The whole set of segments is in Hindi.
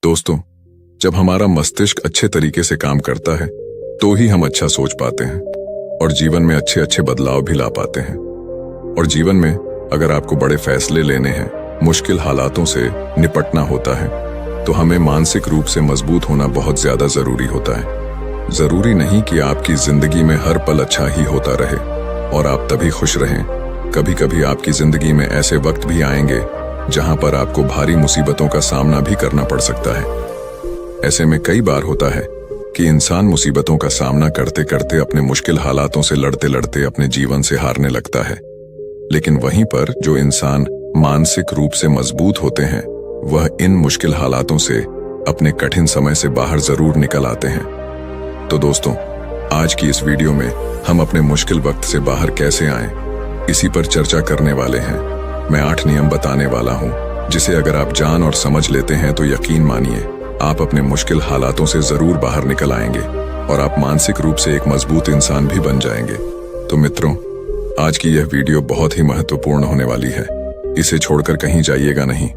दोस्तों, जब हमारा मस्तिष्क अच्छे तरीके से काम करता है तो ही हम अच्छा सोच पाते हैं और जीवन में अच्छे अच्छे बदलाव भी ला पाते हैं। और जीवन में अगर आपको बड़े फैसले लेने हैं, मुश्किल हालातों से निपटना होता है, तो हमें मानसिक रूप से मजबूत होना बहुत ज्यादा जरूरी होता है। जरूरी नहीं कि आपकी जिंदगी में हर पल अच्छा ही होता रहे और आप तभी खुश रहें। कभी कभी आपकी जिंदगी में ऐसे वक्त भी आएंगे जहां पर आपको भारी मुसीबतों का सामना भी करना पड़ सकता है। ऐसे में कई बार होता है कि इंसान मुसीबतों का सामना करते करते अपने मुश्किल हालातों से लड़ते लड़ते अपने जीवन से हारने लगता है। लेकिन वहीं पर जो इंसान मानसिक रूप से मजबूत होते हैं, वह इन मुश्किल हालातों से अपने कठिन समय से बाहर जरूर निकल आते हैं। तो दोस्तों, आज की इस वीडियो में हम अपने मुश्किल वक्त से बाहर कैसे आएं, इसी पर चर्चा करने वाले हैं। मैं 8 नियम बताने वाला हूं, जिसे अगर आप जान और समझ लेते हैं तो यकीन मानिए आप अपने मुश्किल हालातों से जरूर बाहर निकल आएंगे और आप मानसिक रूप से एक मजबूत इंसान भी बन जाएंगे। तो मित्रों, आज की यह वीडियो बहुत ही महत्वपूर्ण होने वाली है, इसे छोड़कर कहीं जाइएगा नहीं।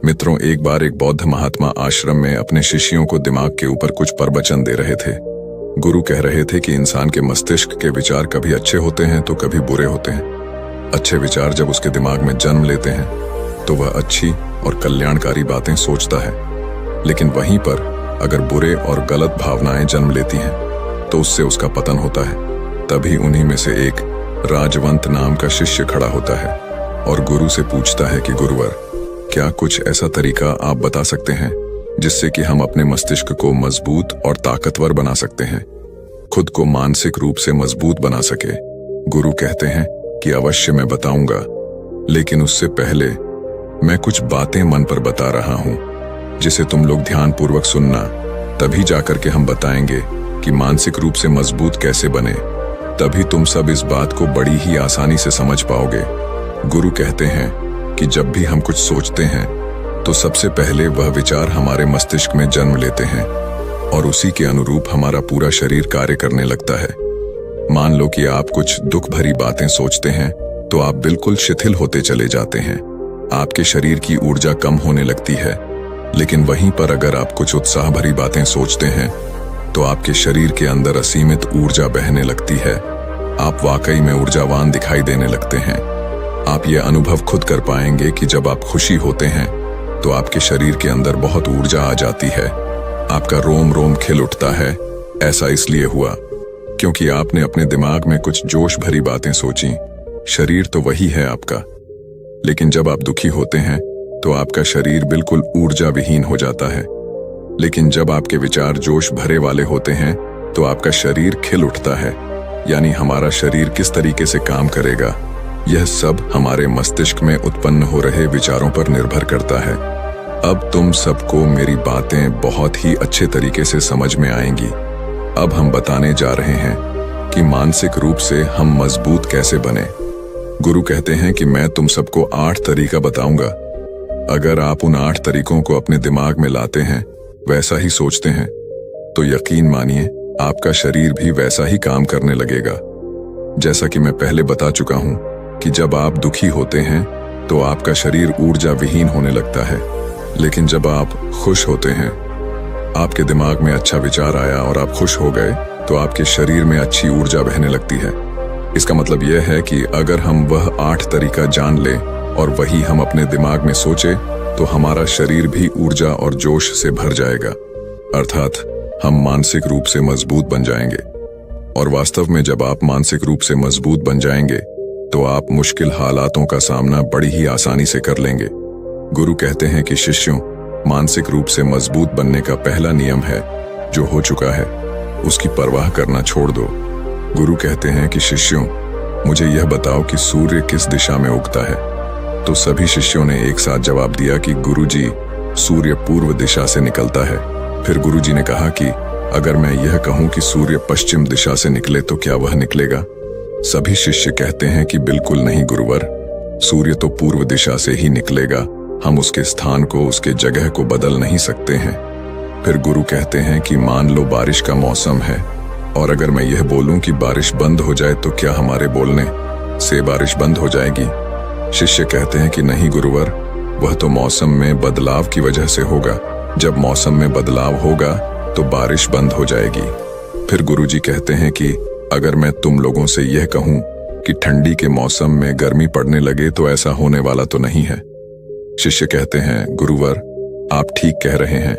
मित्रों, एक बार एक बौद्ध महात्मा आश्रम में अपने शिष्यों को दिमाग के ऊपर कुछ प्रवचन दे रहे थे। गुरु कह रहे थे कि इंसान के मस्तिष्क के विचार कभी अच्छे होते हैं तो कभी बुरे होते हैं। अच्छे विचार जब उसके दिमाग में जन्म लेते हैं तो वह अच्छी और कल्याणकारी बातें सोचता है, लेकिन वहीं पर अगर बुरे और गलत भावनाएं जन्म लेती हैं तो उससे उसका पतन होता है। तभी उन्हीं में से एक राजवंत नाम का शिष्य खड़ा होता है और गुरु से पूछता है कि गुरुवर, क्या कुछ ऐसा तरीका आप बता सकते हैं जिससे कि हम अपने मस्तिष्क को मजबूत और ताकतवर बना सकते हैं, खुद को मानसिक रूप से मजबूत बना सके। गुरु कहते हैं कि अवश्य मैं बताऊंगा, लेकिन उससे पहले मैं कुछ बातें मन पर बता रहा हूं जिसे तुम लोग ध्यानपूर्वक सुनना। तभी जाकर के हम बताएंगे कि मानसिक रूप से मजबूत कैसे बने। तभी तुम सब इस बात को बड़ी ही आसानी से समझ पाओगे। गुरु कहते हैं कि जब भी हम कुछ सोचते हैं तो सबसे पहले वह विचार हमारे मस्तिष्क में जन्म लेते हैं और उसी के अनुरूप हमारा पूरा शरीर कार्य करने लगता है। मान लो कि आप कुछ दुख भरी बातें सोचते हैं तो आप बिल्कुल शिथिल होते चले जाते हैं, आपके शरीर की ऊर्जा कम होने लगती है। लेकिन वहीं पर अगर आप कुछ उत्साह भरी बातें सोचते हैं तो आपके शरीर के अंदर असीमित ऊर्जा बहने लगती है। आप वाकई में ऊर्जावान दिखाई देने लगते हैं। आप ये अनुभव खुद कर पाएंगे कि जब आप खुशी होते हैं तो आपके शरीर के अंदर बहुत ऊर्जा आ जाती है, आपका रोम रोम खिल उठता है। ऐसा इसलिए हुआ क्योंकि आपने अपने दिमाग में कुछ जोश भरी बातें सोची। शरीर तो वही है आपका, लेकिन जब आप दुखी होते हैं तो आपका शरीर बिल्कुल ऊर्जा विहीन हो जाता है। लेकिन जब आपके विचार जोश भरे वाले होते हैं तो आपका शरीर खिल उठता है। यानी हमारा शरीर किस तरीके से काम करेगा, यह सब हमारे मस्तिष्क में उत्पन्न हो रहे विचारों पर निर्भर करता है। अब तुम सबको मेरी बातें बहुत ही अच्छे तरीके से समझ में आएंगी। अब हम बताने जा रहे हैं कि मानसिक रूप से हम मजबूत कैसे बने। गुरु कहते हैं कि मैं तुम सबको 8 तरीका बताऊंगा। अगर आप उन 8 तरीकों को अपने दिमाग में लाते हैं, वैसा ही सोचते हैं, तो यकीन मानिए आपका शरीर भी वैसा ही काम करने लगेगा। जैसा कि मैं पहले बता चुका हूं कि जब आप दुखी होते हैं तो आपका शरीर ऊर्जा विहीन होने लगता है, लेकिन जब आप खुश होते हैं, आपके दिमाग में अच्छा विचार आया और आप खुश हो गए तो आपके शरीर में अच्छी ऊर्जा बहने लगती है। इसका मतलब यह है कि अगर हम वह 8 तरीका जान लें और वही हम अपने दिमाग में सोचे तो हमारा शरीर भी ऊर्जा और जोश से भर जाएगा, अर्थात हम मानसिक रूप से मजबूत बन जाएंगे। और वास्तव में जब आप मानसिक रूप से मजबूत बन जाएंगे तो आप मुश्किल हालातों का सामना बड़ी ही आसानी से कर लेंगे। गुरु कहते हैं कि शिष्यों, मानसिक रूप से मजबूत बनने का पहला नियम है, जो हो चुका है उसकी परवाह करना छोड़ दो। गुरु कहते हैं कि शिष्यों, मुझे यह बताओ कि सूर्य किस दिशा में उगता है। तो सभी शिष्यों ने एक साथ जवाब दिया कि गुरुजी, सूर्य पूर्व दिशा से निकलता है। फिर गुरुजी ने कहा कि अगर मैं यह कहूं कि सूर्य पश्चिम दिशा से निकले तो क्या वह निकलेगा? सभी शिष्य कहते हैं कि बिल्कुल नहीं गुरुवर, सूर्य तो पूर्व दिशा से ही निकलेगा, हम उसके स्थान को, उसके जगह को बदल नहीं सकते हैं। फिर गुरु कहते हैं कि मान लो बारिश का मौसम है और अगर मैं यह बोलूं कि बारिश बंद हो जाए तो क्या हमारे बोलने से बारिश बंद हो जाएगी? शिष्य कहते हैं कि नहीं गुरुवर, वह तो मौसम में बदलाव की वजह से होगा, जब मौसम में बदलाव होगा तो बारिश बंद हो जाएगी। फिर गुरुजी कहते हैं कि अगर मैं तुम लोगों से यह कहूं कि ठंडी के मौसम में गर्मी पड़ने लगे तो ऐसा होने वाला तो नहीं है। शिष्य कहते हैं, गुरुवर आप ठीक कह रहे हैं,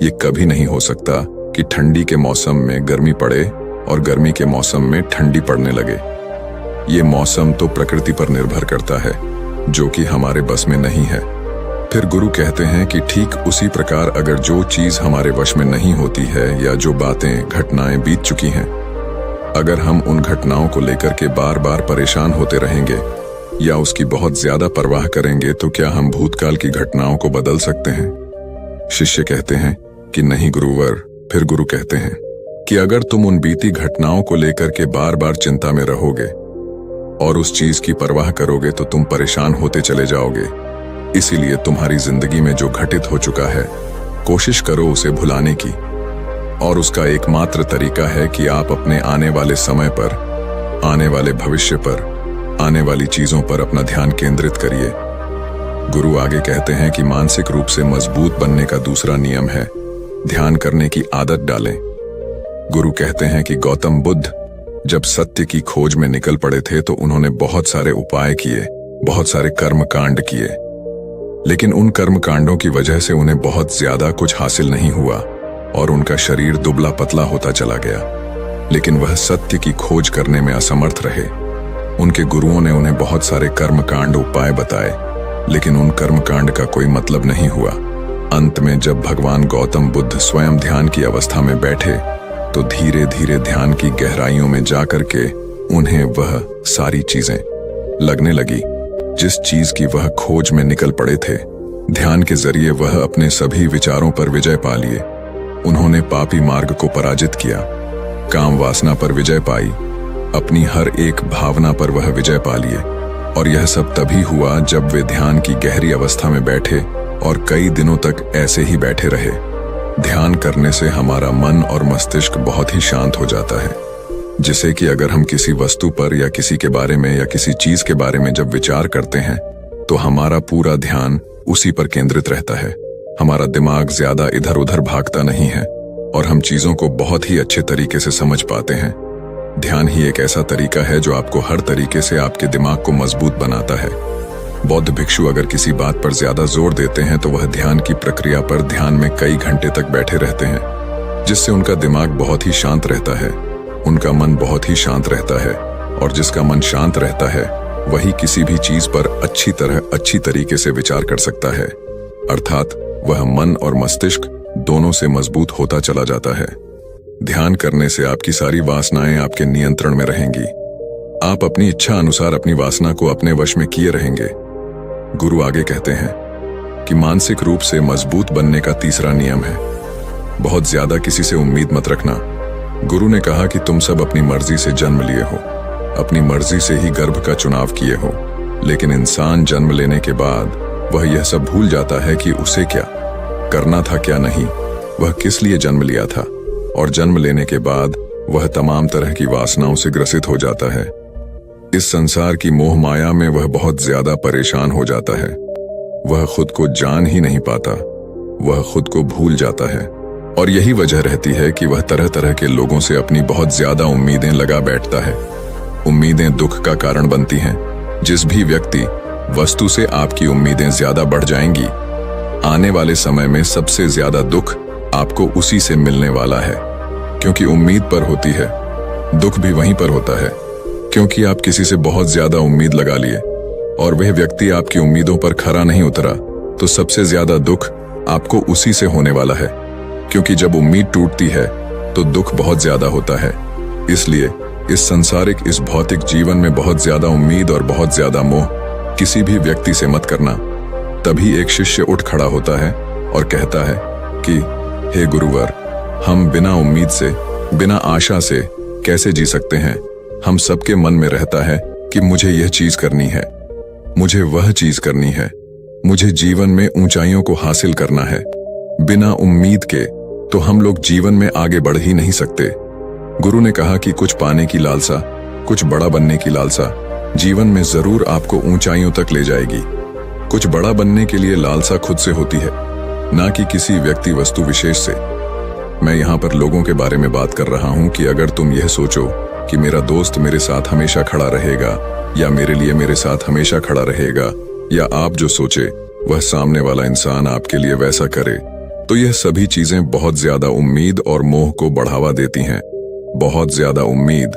ये कभी नहीं हो सकता कि ठंडी के मौसम में गर्मी पड़े और गर्मी के मौसम में ठंडी पड़ने लगे। ये मौसम तो प्रकृति पर निर्भर करता है, जो कि हमारे बस में नहीं है। फिर गुरु कहते हैं कि ठीक उसी प्रकार अगर जो चीज हमारे वश में नहीं होती है या जो बातें घटनाएं बीत चुकी हैं, अगर हम उन घटनाओं को लेकर के बार बार परेशान होते रहेंगे या उसकी बहुत ज्यादा परवाह करेंगे तो क्या हम भूतकाल की घटनाओं को बदल सकते हैं? शिष्य कहते हैं कि नहीं गुरुवर। फिर गुरु कहते हैं कि अगर तुम उन बीती घटनाओं को लेकर के बार बार चिंता में रहोगे और उस चीज की परवाह करोगे तो तुम परेशान होते चले जाओगे। इसीलिए तुम्हारी जिंदगी में जो घटित हो चुका है, कोशिश करो उसे भुलाने की, और उसका एकमात्र तरीका है कि आप अपने आने वाले समय पर, आने वाले भविष्य पर, आने वाली चीजों पर अपना ध्यान केंद्रित करिए। गुरु आगे कहते हैं कि मानसिक रूप से मजबूत बनने का दूसरा नियम है ध्यान करने की आदत डालें। गुरु कहते हैं कि गौतम बुद्ध जब सत्य की खोज में निकल पड़े थे तो उन्होंने बहुत सारे उपाय किए, बहुत सारे कर्म कांड किए, लेकिन उन कर्म कांडों की वजह से उन्हें बहुत ज्यादा कुछ हासिल नहीं हुआ और उनका शरीर दुबला पतला होता चला गया। लेकिन वह सत्य की खोज करने में असमर्थ रहे। उनके गुरुओं ने उन्हें बहुत सारे कर्म कांड उपाय बताए, लेकिन उन कर्म कांड का कोई मतलब नहीं हुआ। अंत में जब भगवान गौतम बुद्ध स्वयं ध्यान की अवस्था में बैठे तो धीरे धीरे ध्यान की गहराइयों में जाकर के उन्हें वह सारी चीजें लगने लगी जिस चीज की वह खोज में निकल पड़े थे। ध्यान के जरिए वह अपने सभी विचारों पर विजय पा लिए। उन्होंने पापी मार्ग को पराजित किया, काम वासना पर विजय पाई, अपनी हर एक भावना पर वह विजय पा लिए। और यह सब तभी हुआ जब वे ध्यान की गहरी अवस्था में बैठे और कई दिनों तक ऐसे ही बैठे रहे। ध्यान करने से हमारा मन और मस्तिष्क बहुत ही शांत हो जाता है, जिसे कि अगर हम किसी वस्तु पर या किसी के बारे में या किसी चीज के बारे में जब विचार करते हैं तो हमारा पूरा ध्यान उसी पर केंद्रित रहता है। हमारा दिमाग ज्यादा इधर उधर भागता नहीं है और हम चीजों को बहुत ही अच्छे तरीके से समझ पाते हैं। ध्यान ही एक ऐसा तरीका है जो आपको हर तरीके से आपके दिमाग को मजबूत बनाता है। बौद्ध भिक्षु अगर किसी बात पर ज्यादा जोर देते हैं तो वह ध्यान की प्रक्रिया पर ध्यान में कई घंटे तक बैठे रहते हैं, जिससे उनका दिमाग बहुत ही शांत रहता है, उनका मन बहुत ही शांत रहता है, और जिसका मन शांत रहता है वही किसी भी चीज पर अच्छी तरीके से विचार कर सकता है। अर्थात वह मन और मस्तिष्क दोनों से मजबूत होता चला जाता है। ध्यान करने से आपकी सारी वासनाएं आपके नियंत्रण में रहेंगी। आप अपनी इच्छा अनुसार अपनी वासना को अपने वश में किए रहेंगे। गुरु आगे कहते हैं कि मानसिक रूप से मजबूत बनने का तीसरा नियम है बहुत ज्यादा किसी से उम्मीद मत रखना। गुरु ने कहा कि तुम सब अपनी मर्जी से जन्म लिए हो, अपनी मर्जी से ही गर्भ का चुनाव किए हो, लेकिन इंसान जन्म लेने के बाद वह यह सब भूल जाता है कि उसे क्या करना था क्या नहीं, वह किस लिए जन्म लिया था, और जन्म लेने के बाद वह तमाम तरह की वासनाओं से ग्रसित हो जाता है। इस संसार की मोह माया में वह बहुत ज्यादा परेशान हो जाता है। वह खुद को जान ही नहीं पाता, वह खुद को भूल जाता है, और यही वजह रहती है कि वह तरह तरह के लोगों से अपनी बहुत ज्यादा उम्मीदें लगा बैठता है। उम्मीदें दुख का कारण बनती हैं। जिस भी व्यक्ति वस्तु से आपकी उम्मीदें ज्यादा बढ़ जाएंगी, आने वाले समय में सबसे ज्यादा दुख आपको उसी से मिलने वाला है, क्योंकि उम्मीद पर होती है। दुख भी वहीं पर होता है, क्योंकि आप किसी से बहुत ज्यादा उम्मीद लगा लिए और वह व्यक्ति आपकी उम्मीदों पर खरा नहीं उतरा, तो सबसे ज्यादा दुख आपको उसी से होने वाला है, क्योंकि जब उम्मीद टूटती है तो दुख बहुत ज्यादा होता है। इसलिए इस संसारिक, इस भौतिक जीवन में बहुत ज्यादा उम्मीद और बहुत ज्यादा मोह किसी भी व्यक्ति से मत करना। तभी एक शिष्य उठ खड़ा होता है और कहता है कि हे गुरुवर, हम बिना उम्मीद से, बिना आशा से कैसे जी सकते हैं? हम सबके मन में रहता है कि मुझे यह चीज करनी है, मुझे वह चीज करनी है, मुझे जीवन में ऊंचाइयों को हासिल करना है। बिना उम्मीद के तो हम लोग जीवन में आगे बढ़ ही नहीं सकते। गुरु ने कहा कि कुछ पाने की लालसा, कुछ बड़ा बनने की लालसा जीवन में जरूर आपको ऊंचाइयों तक ले जाएगी। कुछ बड़ा बनने के लिए लालसा खुद से होती है, ना कि किसी व्यक्ति वस्तु विशेष से। मैं यहाँ पर लोगों के बारे में बात कर रहा हूँ कि अगर तुम यह सोचो कि मेरा दोस्त मेरे साथ हमेशा खड़ा रहेगा या मेरे लिए मेरे साथ हमेशा खड़ा रहेगा, या आप जो सोचे वह सामने वाला इंसान आपके लिए वैसा करे, तो यह सभी चीजें बहुत ज्यादा उम्मीद और मोह को बढ़ावा देती हैं। बहुत ज्यादा उम्मीद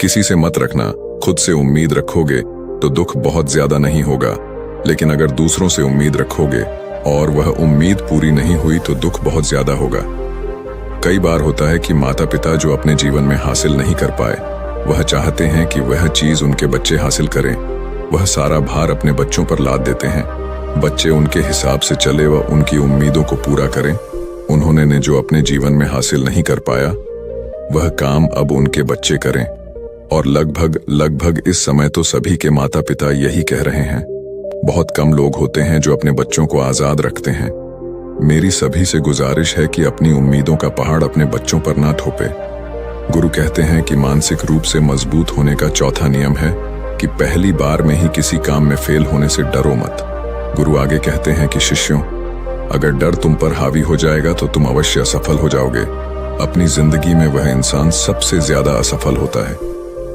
किसी से मत रखना। खुद से उम्मीद रखोगे तो दुख बहुत ज्यादा नहीं होगा, लेकिन अगर दूसरों से उम्मीद रखोगे और वह उम्मीद पूरी नहीं हुई तो दुख बहुत ज्यादा होगा। कई बार होता है कि माता पिता जो अपने जीवन में हासिल नहीं कर पाए, वह चाहते हैं कि वह चीज उनके बच्चे हासिल करें। वह सारा भार अपने बच्चों पर लाद देते हैं। बच्चे उनके हिसाब से चले व उनकी उम्मीदों को पूरा करें। उन्होंने ने जो अपने जीवन में हासिल नहीं कर पाया, वह काम अब उनके बच्चे करें। और लगभग इस समय तो सभी के माता पिता यही कह रहे हैं। बहुत कम लोग होते हैं जो अपने बच्चों को आजाद रखते हैं। मेरी सभी से गुजारिश है कि अपनी उम्मीदों का पहाड़ अपने बच्चों पर ना थोपे। गुरु कहते हैं कि मानसिक रूप से मजबूत होने का चौथा नियम है कि पहली बार में ही किसी काम में फेल होने से डरो मत। गुरु आगे कहते हैं कि शिष्यों, अगर डर तुम पर हावी हो जाएगा तो तुम अवश्य असफल हो जाओगे। अपनी जिंदगी में वह इंसान सबसे ज्यादा असफल होता है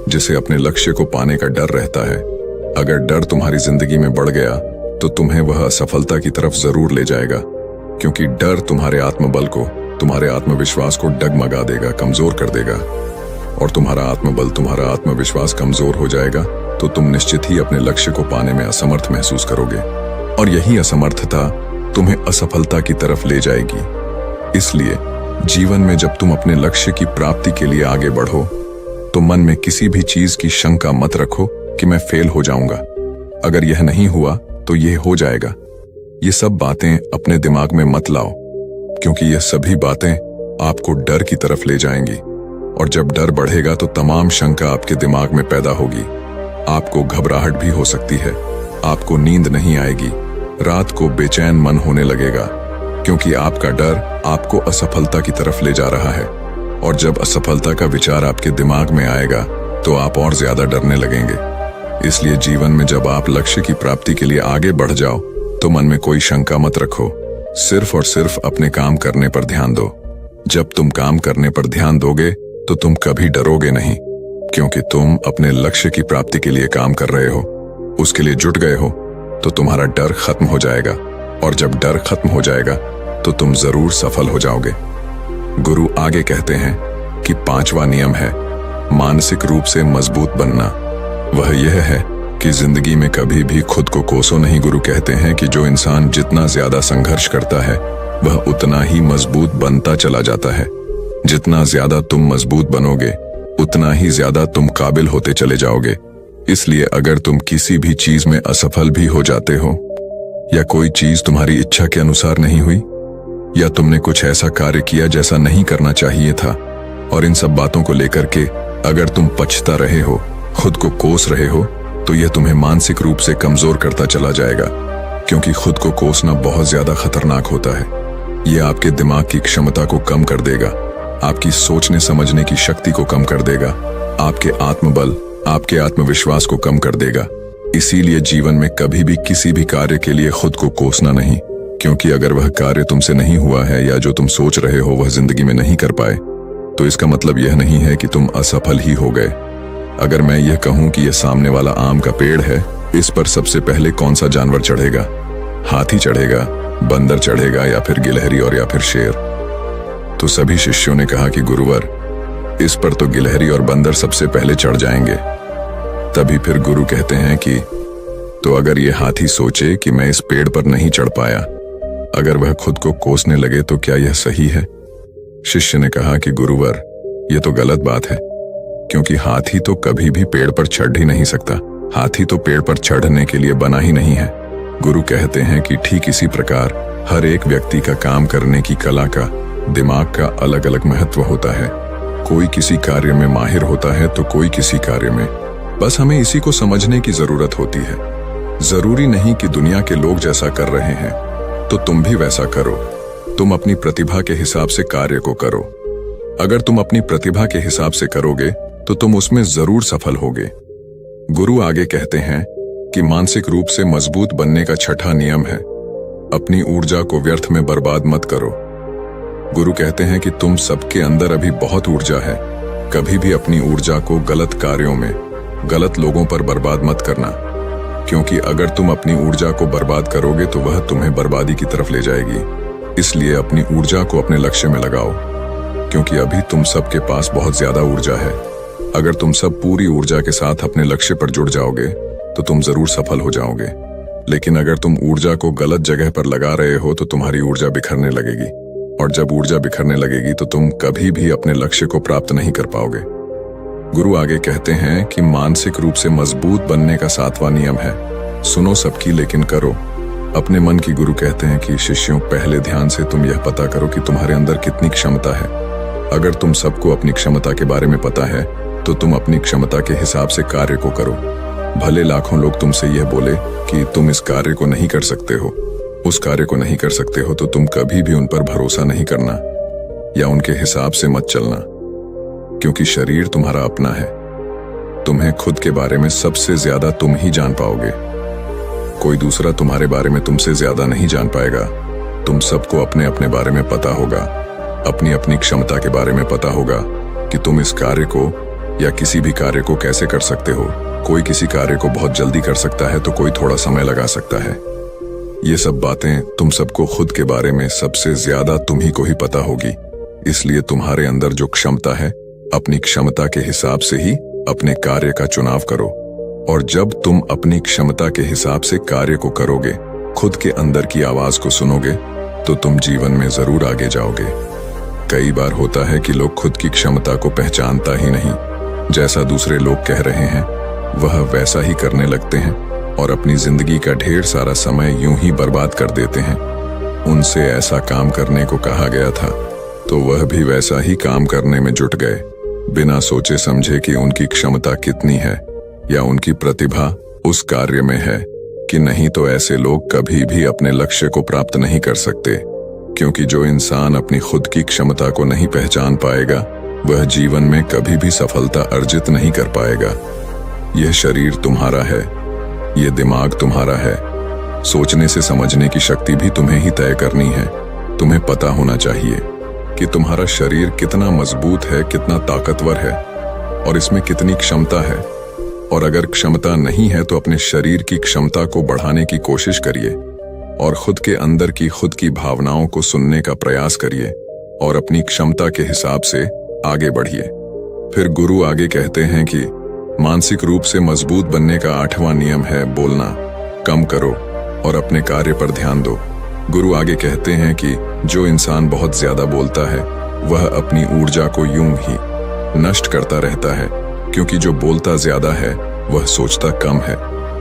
जिसे अपने लक्ष्य को पाने का डर रहता है। अगर डर तुम्हारी जिंदगी में बढ़ गया तो तुम्हें वह असफलता की तरफ जरूर ले जाएगा, क्योंकि डर तुम्हारे आत्मबल को, तुम्हारे आत्मविश्वास को डगमगा देगा, कमजोर कर देगा। और तुम्हारा आत्मबल, तुम्हारा आत्मविश्वास कमजोर हो जाएगा तो तुम निश्चित ही अपने लक्ष्य को पाने में असमर्थ महसूस करोगे, और यही असमर्थता तुम्हें असफलता की तरफ ले जाएगी। इसलिए जीवन में जब तुम अपने लक्ष्य की प्राप्ति के लिए आगे बढ़ो तो मन में किसी भी चीज की शंका मत रखो कि मैं फेल हो जाऊंगा। अगर यह नहीं हुआ तो यह हो जाएगा। ये सब बातें अपने दिमाग में मत लाओ, क्योंकि यह सभी बातें आपको डर की तरफ ले जाएंगी। और जब डर बढ़ेगा तो तमाम शंका आपके दिमाग में पैदा होगी। आपको घबराहट भी हो सकती है, आपको नींद नहीं आएगी, रात को बेचैन मन होने लगेगा, क्योंकि आपका डर आपको असफलता की तरफ ले जा रहा है। और जब असफलता का विचार आपके दिमाग में आएगा तो आप और ज्यादा डरने लगेंगे। इसलिए जीवन में जब आप लक्ष्य की प्राप्ति के लिए आगे बढ़ जाओ तो मन में कोई शंका मत रखो, सिर्फ और सिर्फ अपने काम करने पर ध्यान दो। जब तुम काम करने पर ध्यान दोगे तो तुम कभी डरोगे नहीं, क्योंकि तुम अपने लक्ष्य की प्राप्ति के लिए काम कर रहे हो, उसके लिए जुट गए हो, तो तुम्हारा डर खत्म हो जाएगा। और जब डर खत्म हो जाएगा तो तुम जरूर सफल हो जाओगे। गुरु आगे कहते हैं कि पांचवा नियम है मानसिक रूप से मजबूत बनना। वह यह है कि जिंदगी में कभी भी खुद को कोसो नहीं। गुरु कहते हैं कि जो इंसान जितना ज्यादा संघर्ष करता है वह उतना ही मजबूत बनता चला जाता है। जितना ज्यादा तुम मजबूत बनोगे उतना ही ज्यादा तुम काबिल होते चले जाओगे। इसलिए अगर तुम किसी भी चीज में असफल भी हो जाते हो, या कोई चीज तुम्हारी इच्छा के अनुसार नहीं हुई, या तुमने कुछ ऐसा कार्य किया जैसा नहीं करना चाहिए था, और इन सब बातों को लेकर के अगर तुम पछता रहे हो, खुद को कोस रहे हो, तो यह तुम्हें मानसिक रूप से कमजोर करता चला जाएगा। क्योंकि खुद को कोसना बहुत ज्यादा खतरनाक होता है। यह आपके दिमाग की क्षमता को कम कर देगा, आपकी सोचने समझने की शक्ति को कम कर देगा, आपके आत्मबल, आपके आत्मविश्वास को कम कर देगा। इसीलिए जीवन में कभी भी किसी भी कार्य के लिए खुद को कोसना नहीं, क्योंकि अगर वह कार्य तुमसे नहीं हुआ है या जो तुम सोच रहे हो वह जिंदगी में नहीं कर पाए, तो इसका मतलब यह नहीं है कि तुम असफल ही हो गए। अगर मैं यह कहूं कि यह सामने वाला आम का पेड़ है, इस पर सबसे पहले कौन सा जानवर चढ़ेगा? हाथी चढ़ेगा, बंदर चढ़ेगा, या फिर गिलहरी और या फिर शेर? तो सभी शिष्यों ने कहा कि गुरुवर, इस पर तो गिलहरी और बंदर सबसे पहले चढ़ जाएंगे। तभी फिर गुरु कहते हैं कि तो अगर ये हाथी सोचे कि मैं इस पेड़ पर नहीं चढ़ पाया, अगर वह खुद को कोसने लगे तो क्या यह सही है? शिष्य ने कहा कि गुरुवर, यह तो गलत बात है, क्योंकि हाथी तो कभी भी पेड़ पर चढ़ ही नहीं सकता। हाथी तो पेड़ पर चढ़ने के लिए बना ही नहीं है। गुरु कहते हैं कि ठीक इसी प्रकार हर एक व्यक्ति का काम करने की कला का, दिमाग का अलग अलग महत्व होता है। कोई किसी कार्य में माहिर होता है तो कोई किसी कार्य में। बस हमें इसी को समझने की जरूरत होती है। जरूरी नहीं कि दुनिया के लोग जैसा कर रहे हैं तो तुम भी वैसा करो। तुम अपनी प्रतिभा के हिसाब से कार्य को करो। अगर तुम अपनी प्रतिभा के हिसाब से करोगे तो तुम उसमें जरूर सफल होगे। गुरु आगे कहते हैं कि मानसिक रूप से मजबूत बनने का छठा नियम है अपनी ऊर्जा को व्यर्थ में बर्बाद मत करो। गुरु कहते हैं कि तुम सबके अंदर अभी बहुत ऊर्जा है। कभी भी अपनी ऊर्जा को गलत कार्यों में, गलत लोगों पर बर्बाद मत करना, क्योंकि अगर तुम अपनी ऊर्जा को बर्बाद करोगे तो वह तुम्हें बर्बादी की तरफ ले जाएगी। इसलिए अपनी ऊर्जा को अपने लक्ष्य में लगाओ, क्योंकि अभी तुम सबके पास बहुत ज्यादा ऊर्जा है। अगर तुम सब पूरी ऊर्जा के साथ अपने लक्ष्य पर जुड़ जाओगे तो तुम जरूर सफल हो जाओगे। लेकिन अगर तुम ऊर्जा को गलत जगह पर लगा रहे हो तो तुम्हारी ऊर्जा बिखरने लगेगी, और जब ऊर्जा बिखरने लगेगी तो तुम कभी भी अपने लक्ष्य को प्राप्त नहीं कर पाओगे। गुरु आगे कहते हैं कि मानसिक रूप से मजबूत बनने का 7वां नियम है, सुनो सबकी लेकिन करो अपने मन की। गुरु कहते हैं कि शिष्यों, पहले ध्यान से तुम यह पता करो कि तुम्हारे अंदर कितनी क्षमता है। अगर तुम सबको अपनी क्षमता के बारे में पता है तो तुम अपनी क्षमता के हिसाब से कार्य को करो। भले लाखों लोग तुमसे यह बोले कि तुम इस कार्य को नहीं कर सकते हो, उस कार्य को नहीं कर सकते हो, तो तुम कभी भी उन पर भरोसा नहीं करना या उनके हिसाब से मत चलना, क्योंकि शरीर तुम्हारा अपना है। तुम्हें खुद के बारे में सबसे ज्यादा तुम ही जान पाओगे। कोई दूसरा तुम्हारे बारे में तुमसे ज्यादा नहीं जान पाएगा। तुम सबको अपने अपने बारे में पता होगा, अपनी अपनी क्षमता के बारे में पता होगा कि तुम इस कार्य को या किसी भी कार्य को कैसे कर सकते हो। कोई किसी कार्य को बहुत जल्दी कर सकता है तो कोई थोड़ा समय लगा सकता है। ये सब बातें तुम सबको खुद के बारे में सबसे ज्यादा तुम ही को ही पता होगी। इसलिए तुम्हारे अंदर जो क्षमता है, अपनी क्षमता के हिसाब से ही अपने कार्य का चुनाव करो। और जब तुम अपनी क्षमता के हिसाब से कार्य को करोगे, खुद के अंदर की आवाज को सुनोगे, तो तुम जीवन में जरूर आगे जाओगे। कई बार होता है कि लोग खुद की क्षमता को पहचानता ही नहीं, जैसा दूसरे लोग कह रहे हैं वह वैसा ही करने लगते हैं और अपनी जिंदगी का ढेर सारा समय यूं ही बर्बाद कर देते हैं। उनसे ऐसा काम करने को कहा गया था तो वह भी वैसा ही काम करने में जुट गए, बिना सोचे समझे कि उनकी क्षमता कितनी है या उनकी प्रतिभा उस कार्य में है कि नहीं। तो ऐसे लोग कभी भी अपने लक्ष्य को प्राप्त नहीं कर सकते, क्योंकि जो इंसान अपनी खुद की क्षमता को नहीं पहचान पाएगा वह जीवन में कभी भी सफलता अर्जित नहीं कर पाएगा। यह शरीर तुम्हारा है, यह दिमाग तुम्हारा है, सोचने से समझने की शक्ति भी तुम्हें ही तय करनी है। तुम्हें पता होना चाहिए कि तुम्हारा शरीर कितना मजबूत है, कितना ताकतवर है और इसमें कितनी क्षमता है। और अगर क्षमता नहीं है तो अपने शरीर की क्षमता को बढ़ाने की कोशिश करिए और खुद के अंदर की खुद की भावनाओं को सुनने का प्रयास करिए और अपनी क्षमता के हिसाब से आगे बढ़िए। फिर गुरु आगे कहते हैं कि मानसिक रूप से मजबूत बनने का 8वां नियम है, बोलना कम करो और अपने कार्य पर ध्यान दो। गुरु आगे कहते हैं कि जो इंसान बहुत ज्यादा बोलता है वह अपनी ऊर्जा को यूं ही नष्ट करता रहता है, क्योंकि जो बोलता ज्यादा है वह सोचता कम है,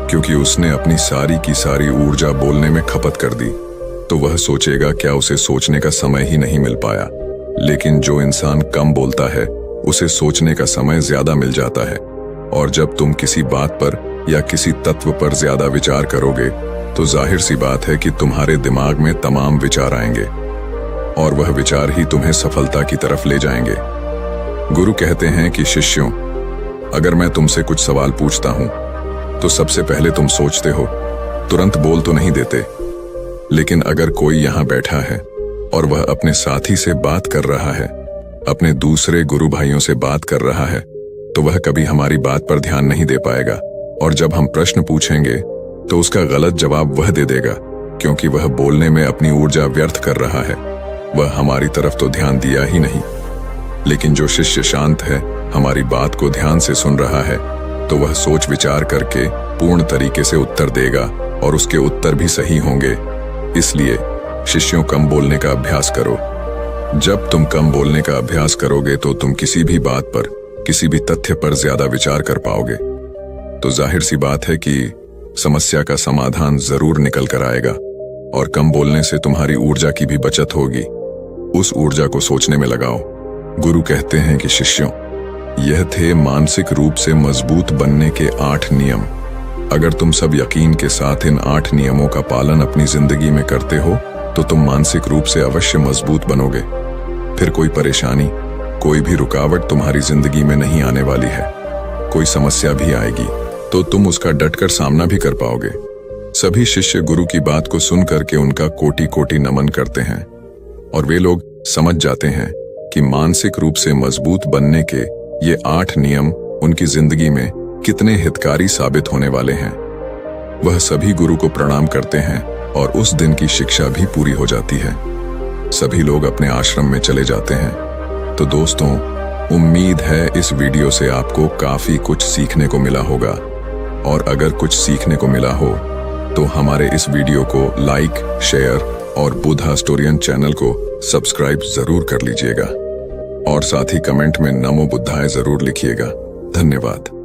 क्योंकि उसने अपनी सारी की सारी ऊर्जा बोलने में खपत कर दी तो वह सोचेगा क्या उसे सोचने का समय ही नहीं मिल पाया। लेकिन जो इंसान कम बोलता है उसे सोचने का समय ज्यादा मिल जाता है, और जब तुम किसी बात पर या किसी तत्व पर ज्यादा विचार करोगे तो जाहिर सी बात है कि तुम्हारे दिमाग में तमाम विचार आएंगे और वह विचार ही तुम्हें सफलता की तरफ ले जाएंगे। गुरु कहते हैं कि शिष्यों, अगर मैं तुमसे कुछ सवाल पूछता हूं तो सबसे पहले तुम सोचते हो, तुरंत बोल तो नहीं देते। लेकिन अगर कोई यहां बैठा है और वह अपने साथी से बात कर रहा है, अपने दूसरे गुरु भाइयों से बात कर रहा है, तो वह कभी हमारी बात पर ध्यान नहीं दे पाएगा। और जब हम प्रश्न पूछेंगे तो उसका गलत जवाब वह दे देगा, क्योंकि वह बोलने में अपनी ऊर्जा व्यर्थ कर रहा है। वह हमारी तरफ तो ध्यान दिया ही नहीं। लेकिन जो शिष्य शांत है, हमारी बात को ध्यान से सुन रहा है, तो वह सोच विचार करके पूर्ण तरीके से उत्तर देगा और उसके उत्तर भी सही होंगे। इसलिए शिष्यों, कम बोलने का अभ्यास करो। जब तुम कम बोलने का अभ्यास करोगे तो तुम किसी भी बात पर, किसी भी तथ्य पर ज्यादा विचार कर पाओगे। तो जाहिर सी बात है कि समस्या का समाधान जरूर निकल कर आएगा, और कम बोलने से तुम्हारी ऊर्जा की भी बचत होगी। उस ऊर्जा को सोचने में लगाओ। गुरु कहते हैं कि शिष्यों, यह थे मानसिक रूप से मजबूत बनने के 8 नियम। अगर तुम सब यकीन के साथ इन 8 नियमों का पालन अपनी जिंदगी में करते हो तो तुम मानसिक रूप से अवश्य मजबूत बनोगे। फिर कोई परेशानी, कोई भी रुकावट तुम्हारी जिंदगी में नहीं आने वाली है। कोई समस्या भी आएगी तो तुम उसका डटकर सामना भी कर पाओगे। सभी शिष्य गुरु की बात को सुन करके उनका कोटि कोटि नमन करते हैं और वे लोग समझ जाते हैं कि मानसिक रूप से मजबूत बनने के ये 8 नियम उनकी जिंदगी में कितने हितकारी साबित होने वाले हैं। वह सभी गुरु को प्रणाम करते हैं और उस दिन की शिक्षा भी पूरी हो जाती है। सभी लोग अपने आश्रम में चले जाते हैं। तो दोस्तों, उम्मीद है इस वीडियो से आपको काफी कुछ सीखने को मिला होगा, और अगर कुछ सीखने को मिला हो तो हमारे इस वीडियो को लाइक, शेयर और बुधा स्टोरियन चैनल को सब्सक्राइब जरूर कर लीजिएगा और साथ ही कमेंट में नमो बुद्धाय जरूर लिखिएगा। धन्यवाद।